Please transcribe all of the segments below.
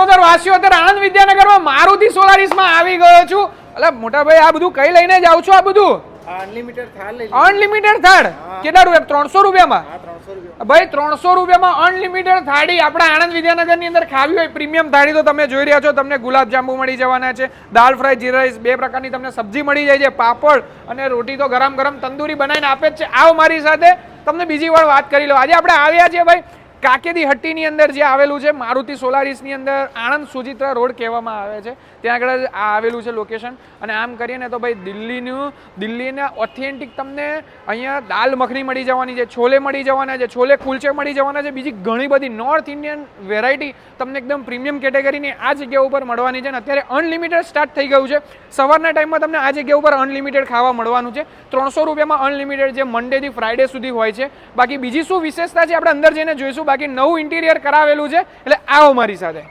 ચરોતર વાસીઓ, અત્યારે આણંદ વિદ્યાનગરમાં મારુતિ સોલારીસમાં આવી ગયો છું. એટલે મોટા ભાઈ આ બધું કઈ લઈને જાવ છો? આ બધું અનલિમિટેડ થાળ લઈ અનલિમિટેડ થાળ કેટલા રૂપિયા? 300 રૂપિયામાં? 300 રૂપિયા ભાઈ 300 રૂપિયામાં અનલિમિટેડ થાળી આપણા આણંદ વિદ્યાનગરની અંદર ખાવી હોય પ્રીમિયમ થાળી તો તમે જોઈ રહ્યા છો. તમને ગુલાબજાંબુ મળી જવાના છે, દાલ ફ્રાય, જીરા રાઈસ, બે પ્રકારની તમને સબ્જી મળી જાય છે, પાપડ અને રોટી તો ગરમ ગરમ તંદૂરી બનાવીને આપે જ છે. આવો મારી સાથે, તમને બીજી વાર વાત કરી લો. આજે આપણે આવ્યા છીએ ભાઈ કાકેદી હટ્ટીની અંદર જે આવેલું છે મારુતિ સોલારીસની અંદર, આણંદ સુજિત્રા રોડ કહેવામાં આવે છે, ત્યાં આગળ આ આવેલું છે લોકેશન. અને આમ કરીએ ને તો ભાઈ દિલ્હીના ઓથેન્ટિક તમને અહીંયા દાલ મખની મળી જવાની છે, છોલે મળી જવાના છે, છોલે કુલચે મળી જવાના છે, બીજી ઘણી બધી નોર્થ ઇન્ડિયન વેરાયટી તમને એકદમ પ્રીમિયમ કેટેગરીની આ જગ્યા ઉપર મળવાની છે. અને અત્યારે અનલિમિટેડ સ્ટાર્ટ થઈ ગયું છે. સવારના ટાઈમમાં તમને આ જગ્યા ઉપર અનલિમિટેડ ખાવા મળવાનું છે. 300 રૂપિયામાં અનલિમિટેડ, જે મંડેથી ફ્રાઈડે સુધી હોય છે. બાકી બીજી શું વિશેષતા છે આપણે અંદર જઈને જોઈશું. બાકી નવું ઇન્ટિરિયર કરાવેલું છે, એટલે આવો મારી સાથે.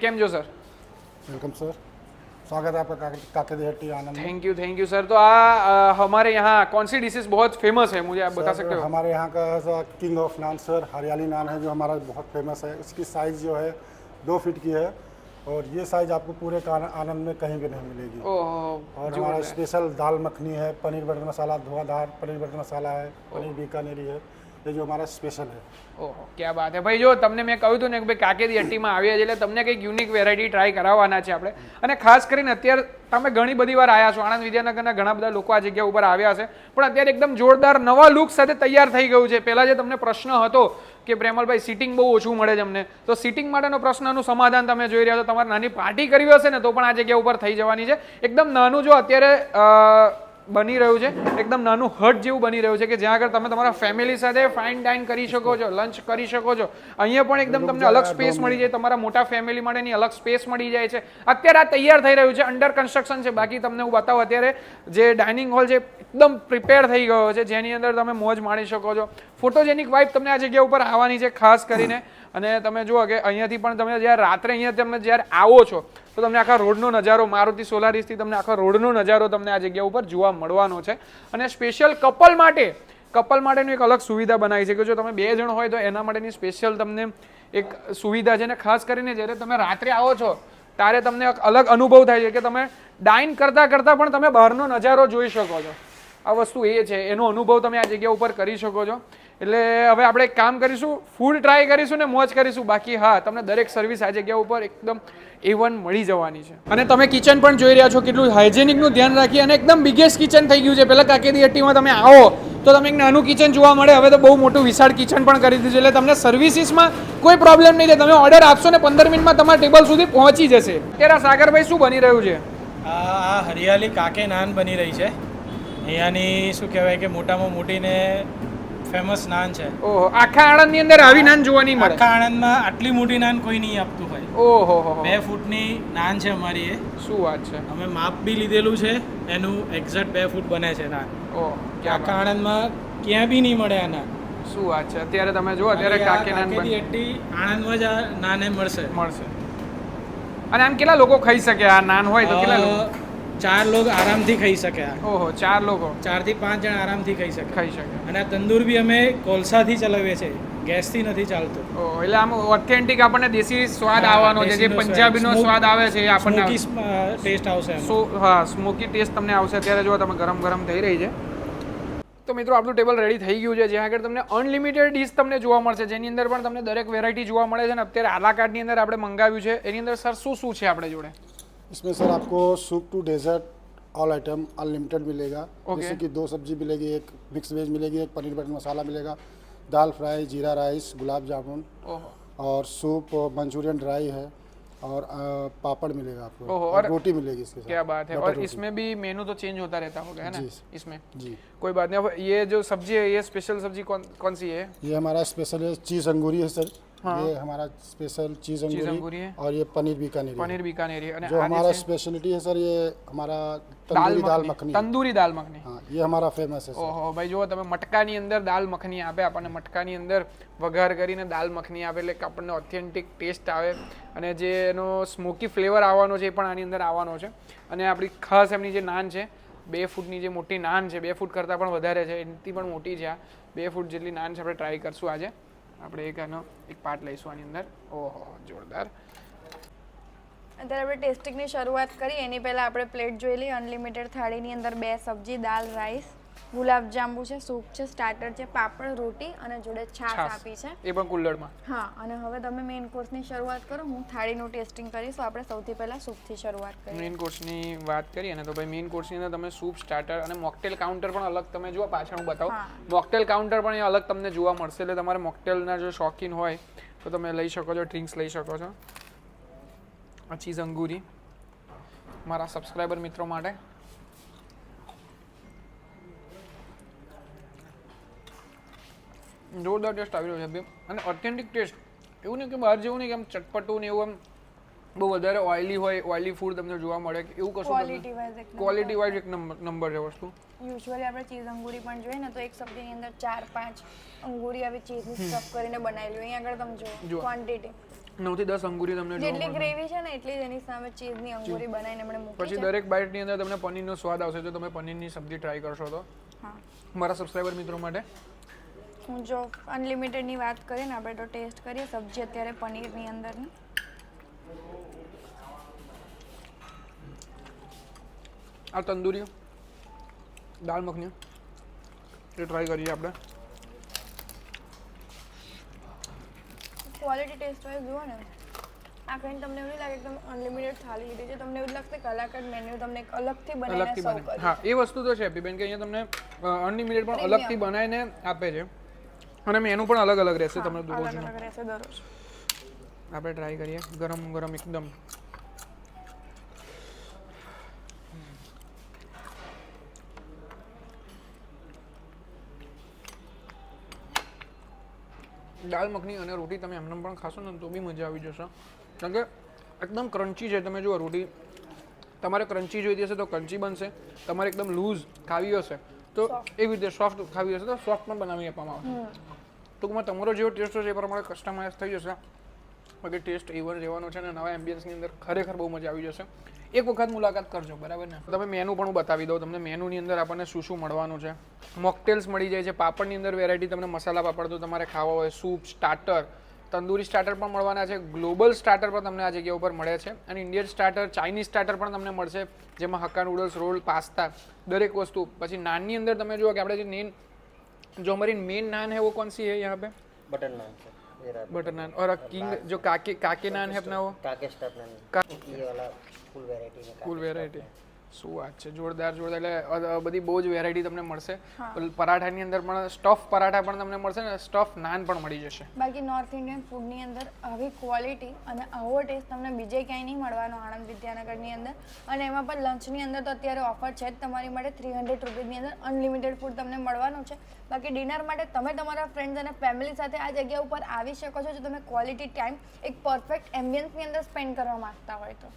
કેમ છો સર? वेलकम सर, स्वागत है आपका काकेदी हट्टी आनंद में। Thank you sir. तो हमारे यहाँ कौन सी डिशेस बहुत फेमस है, मुझे आप बता सकते हो? हमारे यहाँ का किंग ऑफ नान सर हरियाली नान है, जो हमारा बहुत फेमस है. इसकी साइज़ जो है 2 फीट की है और ये साइज़ आपको पूरे आनंद में कहीं भी नहीं मिलेगी. और हमारा स्पेशल दाल मखनी है, पनीर बटर मसाला, धुआंधार पनीर बटर मसाला है, पनीर बीकानेरी है, ये जो हमारा स्पेशल है. ઓહો, ક્યાં વાત હે ભાઈ. જો તમને મેં કહ્યું હતું ને કે ભાઈ કાકેદી હટ્ટીમાં આવ્યા છે એટલે તમને કંઈક યુનિક વેરાયટી ટ્રાય કરાવવાના છે આપણે. અને ખાસ કરીને અત્યારે તમે ઘણી બધી વાર આવ્યા છો, આણંદ વિદ્યાનગરના ઘણા બધા લોકો આ જગ્યા ઉપર આવ્યા છે, પણ અત્યારે એકદમ જોરદાર નવા લુક સાથે તૈયાર થઈ ગયું છે. પહેલા જે તમને પ્રશ્ન હતો કે પ્રેમલભાઈ સિટિંગ બહુ ઓછું મળે છે અમને, તો સિટિંગ માટેનો પ્રશ્નનું સમાધાન તમે જોઈ રહ્યા છો. તમારે નાની પાર્ટી કરવી હશે ને તો પણ આ જગ્યા ઉપર થઈ જવાની છે. એકદમ નાનું જો અત્યારે બની રહ્યું છે, એકદમ નાનું હટ જેવું બની રહ્યું છે કે જ્યાં આગળ તમે તમારા ફેમિલી સાથે ફાઇન ડાઇન કરી શકો છો, લંચ કરી શકો છો. અહીંયા પણ એકદમ તમને અલગ સ્પેસ મળી જાય, તમારા મોટા ફેમિલી માટેની અલગ સ્પેસ મળી જાય છે. અત્યારે આ તૈયાર થઈ રહ્યું છે, અંડર કન્સ્ટ્રક્શન છે. બાકી તમને હું બતાવું, અત્યારે જે ડાઇનિંગ હોલ છે એકદમ પ્રિપેર થઈ ગયો છે, જેની અંદર તમે મોજ માણી શકો છો. ફોટોજેનિક વાઇબ તમને આ જગ્યા ઉપર આવવાની છે ખાસ કરીને. અને તમે જુઓ કે અહીંયાથી પણ તમે જ્યારે રાત્રે અહીંયા તમે જ્યારે આવો છો તો તમને આખા રોડનો નજારો, મારુતિ સોલારીસથી તમને આખા રોડનો નજારો તમને આ જગ્યા ઉપર જોવા મળવાનો છે. અને સ્પેશિયલ કપલ માટેનું એક અલગ સુવિધા બનાવી છે કે જો તમે 2 જણ હોય તો એના માટેની સ્પેશિયલ તમને એક સુવિધા છે. ને ખાસ કરીને જ્યારે તમે રાત્રે આવો છો ત્યારે તમને એક અલગ અનુભવ થાય છે કે તમે ડાઇન કરતાં પણ તમે બહારનો નજારો જોઈ શકો છો. આ વસ્તુ એ છે, એનો અનુભવ તમે આ જગ્યા ઉપર કરી શકો છો. એટલે હવે આપણે એક કામ કરીશું, ફૂડ ટ્રાય કરીશું ને મોજ કરીશું. બાકી હા, તમને દરેક સર્વિસ આ જગ્યા ઉપર એકદમ A1 મળી જવાની છે. અને તમે કિચન પણ જોઈ રહ્યા છો, કેટલું હાઇજેનિકનું ધ્યાન રાખી અને એકદમ બિગેસ્ટ કિચન થઈ ગયું છે. પહેલાં કાકેદી હટ્ટીમાં તમે આવો તો તમે એક નાનું કિચન જોવા મળે, હવે તો બહુ મોટું વિશાળ કિચન પણ કરી દીધું છે. એટલે તમને સર્વિસીસમાં કોઈ પ્રોબ્લેમ નહીં થાય. તમે ઓર્ડર આપશો ને 15 મિનિટમાં તમારા ટેબલ સુધી પહોંચી જશે. ત્યારે સાગરભાઈ શું બની રહ્યું છે? આ હરિયાળી કાકે નાન બની રહી છે. અહીંયાની શું કહેવાય કે મોટામાં મોટીને ફેમસ નાન છે. ઓહો, આખા આણંદની અંદર આવી નાન જોવા નહીં મળે. આખા આણંદમાં આટલી મોટી નાન કોઈ નહીં આપતું હોય. ઓહો, 2 ફૂટની નાન છે અમારી. એ શું વાત છે! અમે માપ બી લીધેલું છે એનું, એક્ઝેક્ટ 2 ફૂટ બને છે નાન. ઓહ, આખા આણંદમાં ક્યાં બી નહીં મળે આ નાન. શું વાત છે! અત્યારે તમે જુઓ, અત્યારે કાકે નાન કાકેદી હટ્ટી આણંદમાં જ આ નાને મળશે. અને આમ કેટલા લોકો ખાઈ શકે આ નાન હોય તો? કેટલા લોકો? 4 લોકો આરામથી ખાઈ શકે. ઓહો, 4 લોકો, 4 થી 5 જણ આરામથી ખાઈ શકે. અને આ તંદૂર બી અમે કોલસાથી ચલાવીએ છીએ, ગેસથી નથી ચાલતું. ઓહ, એટલે આમ ઓથેન્ટિક આપણને દેશી સ્વાદ આવવાનો છે, જે પંજાબીનો સ્વાદ આવે છે એ આપણને ટેસ્ટ આવશે. હા, સ્મોકી ટેસ્ટ તમને આવશે. અત્યારે જો તમે ગરમ થઈ રહી છે. તો મિત્રો આપણું ટેબલ રેડી થઈ ગયું છે, જ્યાં આગળ તમને અનલિમિટેડ ડીશ તમને જોવા મળશે, જેની અંદર પણ તમને દરેક વેરાયટી જોવા મળે છે. અને અત્યારે આલા કાર્ડની અંદર આપણે મંગાવ્યું છે, એની અંદર સર શું છે આપણે જોડે? इसमें सर आपको soup to dessert all item unlimited मिलेगा. जैसे कि 2 सब्जी मिलेगी, एक मिक्स वेज मिलेगी, एक पनीर बटर मसाला मिलेगा, दाल फ्राई, जीरा राइस, गुलाब जामुन और सूप मंचूरियन ड्राई है और पापड़ मिलेगा आपको ओहो, और रोटी मिलेगी इसके साथ। क्या बात है। बटर और रोटी। इसमें भी मेनू तो चेंज होता रहता होगा, है ना? जी। इसमें जी, कोई बात नहीं। अब ये जो सब्जी है, ये स्पेशल सब्जी कौन सी है? ये हमारा स्पेशल है चीज़ अंगूरी है सर। ये हमारा स्पेशल चीज़ अंगूरी अंगूरी है। और ये पनीर बीकानेरी है। पनीर बीकानेरी है। जो हमारा स्पेशलिटी है सर, ये हमारा तंदूरी दाल मखनी है। તંદૂરી દાલ મખની। हाँ, ये हमारा फेमस है सर। ઓહો ભાઈ, જો તમે મટકાની અંદર દાલ મખની આપે આપણને, મટકાની અંદર વઘાર કરીને દાલ મખની આપે એટલે કે આપણને ઓથેન્ટિક ટેસ્ટ આવે અને જે એનો સ્મોકી ફ્લેવર આવવાનો છે એ પણ આની અંદર આવવાનો છે। અને આપણી ખાસ એમની જે નાન છે, 2 ફૂટની જે મોટી નાન છે, 2 ફૂટ કરતાં પણ વધારે છે, એનાથી પણ મોટી છે આ 2 ફૂટ જેટલી નાન છે। આપણે ટ્રાય કરશું આજે। આપણે એક પાર્ટ લઈશું આની અંદર। ઓહો જોરદાર। અત્યારે આપણે ટેસ્ટિંગની શરૂઆત કરી એની પહેલાં આપણે પ્લેટ જોઈ લઈએ। અનલિમિટેડ થાળીની અંદર 2 સબ્જી, દાલ, રાઈસ, ગુલાબ જાંબુ છે, સૂપ છે, સ્ટાર્ટર છે, પાપડ, રોટી અને જોડે છાશ આપી છે। એ પણ કુલ્લડમાં। હા, અને હવે તમે મેઇન કોર્સની શરૂઆત કરો, હું થાળીનું ટેસ્ટિંગ કરીશ। તો આપણે સૌથી પહેલાં સૂપથી શરૂઆત કરીએ। મેઇન કોર્સની વાત કરીએ ને તો ભાઈ મેઇન કોર્સની અંદર તમે સૂપ, સ્ટાર્ટર અને મોકટેલ કાઉન્ટર પણ અલગ તમે જુઓ, પાછળ હું બતાવું। મોકટેલ કાઉન્ટર પણ એ અલગ તમને જોવા મળશે, એટલે તમારે મોકટેલના જો શોખીન હોય તો તમે લઈ શકો છો, ડ્રિંક્સ લઈ શકો છો। આ ચીઝ અંગૂરી મારા સબસ્ક્રાઈબર મિત્રો માટે। જોરદાર ટેસ્ટ આવી રહ્યો છે અને ઓથેન્ટિક ટેસ્ટ, એવું નહીં કે બહાર જેવું નહીં કે આમ ચટપટું ને એવું આમ બહુ વધારે ઓઇલી હોય, ઓઇલી ફૂડ તમને જોવા મળે કે એવું કશું ક્વોલિટી વાઇઝ એક ક્વોલિટી વાઇઝ એક નંબર છે વસ્તુ। યુઝ્યુઅલી આપણે ચીઝ અંગૂરી પણ જોઈએ ને તો એક સબ્જીની અંદર 4-5 અંગૂરી આવી ચીઝની સ્ટફ કરીને બનાવેલી હોય। અહીં આગળ તમે જુઓ ક્વોન્ટિટી 9 થી 10 અંગૂરી તમને જોવા જેટલી ગ્રેવી છે ને એટલી જ એની સામે ચીઝની અંગૂરી બનાવીને આપણે મૂકી પછી દરેક બાઇટની અંદર તમને પનીરનો સ્વાદ આવશે જો તમે પનીરની સબ્જી ટ્રાય કરશો તો। હા, મારા સબસ્ક્રાઈબર મિત્રો માટે હું જો અનલિમિટેડની વાત કરીએ ને આપણે તો ટેસ્ટ કરીએ સબ્જી અત્યારે પનીરની અંદરની। આ તંદૂરી દાલ મખની એ ટ્રાય કરીએ આપણે। ક્વોલિટી ટેસ્ટ વાઇઝ જુઓ ને, આ કંઈ તમને એવું નહીં લાગે કે તમે અનલિમિટેડ થાળી લીધી છે, તમને એવું લાગશે કે અલાકાર્ડ મેન્યુ તમને એક અલગથી બનાવીને અલગથી સર્વ બને। કર્યું। હા, એ વસ્તુ તો છે બેન કે અહીંયા તમને અનલિમિટેડ પણ અલગથી બનાવીને આપે છે અને મેનુ પણ અલગ અલગ રહેશે તમને અલગ દરરોજનું। અલગ રહેશે દરરોજ। આપણે ટ્રાય કરીએ ગરમ ગરમ એકદમ। દાલ મખની અને રોટી તમે એમને પણ ખાશો ને તો બી મજા આવી જશે, કારણ કે એકદમ ક્રન્ચી છે। તમે જુઓ રોટી તમારે ક્રન્ચી જોઈતી હશે તો ક્રન્ચી બનશે, તમારે એકદમ લૂઝ ખાવી હશે તો એવી રીતે સોફ્ટ ખાવી હશે તો સોફ્ટ પણ બનાવી આપવામાં આવશે। ટૂંકમાં તમારો જેવો ટેસ્ટ હશે એ પ્રમાણે કસ્ટમાઇઝ થઈ જશે। બાકી ટેસ્ટ એવર રહેવાનો છે અને નવા એમ્બિયન્સની અંદર ખરેખર બહુ મજા આવી જશે। એક વખત મુલાકાત કરજો, બરાબર ને? તમે મેનુ પણ હું બતાવી દઉં તમને। મેનુની અંદર આપણને શું શું મળવાનું છે। મોકટેલ્સ મળી જાય છે, પાપડની અંદર વેરાયટી તમને મસાલા પાપડ તો તમારે ખાવા હોય, સૂપ, સ્ટાર્ટર, તંદૂરી સ્ટાર્ટર પણ મળવાના છે, ગ્લોબલ સ્ટાર્ટર પણ તમને આ જગ્યા ઉપર મળે છે અને ઇન્ડિયન સ્ટાર્ટર, ચાઇનીઝ સ્ટાર્ટર પણ તમને મળશે જેમાં હક્કા નૂડલ્સ, રોલ, પાસ્તા દરેક વસ્તુ। પછી નાનની અંદર તમે જુઓ કે આપણે જે जो हमारी मेन नान है वो कौन सी है यहाँ पे? बटर नान सर, ये रहा बटर नान। और किंग जो काके काके नान है अपना वो काके स्टफ नान, ये वाला फुल वेराइटी में ફૂલ વેરાયટી। શું વાત છે, જોરદાર જોરદાર। એટલે બધી બહુ જ વેરાયટી તમને મળશે। પરાઠાની અંદર પણ સ્ટફ પરાઠા પણ તમને મળશે ને સ્ટફ નાન પણ મળી જશે। બાકી નોર્થ ઇન્ડિયન ફૂડની અંદર આવી ક્વોલિટી અને આવો ટેસ્ટ તમને બીજે ક્યાંય નહીં મળવાનો આણંદ વિદ્યાનગરની અંદર। અને એમાં પણ લંચની અંદર તો અત્યારે ઓફર છે જ તમારી માટે 300 રૂપીસની અંદર અનલિમિટેડ ફૂડ તમને મળવાનું છે। બાકી ડિનર માટે તમે તમારા ફ્રેન્ડ્સ અને ફેમિલી સાથે આ જગ્યા ઉપર આવી શકો છો જો તમે ક્વોલિટી ટાઈમ એક પરફેક્ટ એમ્બિયન્સની અંદર સ્પેન્ડ કરવા માંગતા હોય તો।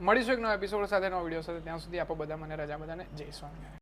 મળીશું એક નવા એપિસોડ સાથે, નવા વિડીયો સાથે। ત્યાં સુધી આપો બધા મને રજા, બધાને જય સ્વામિનારાયણ।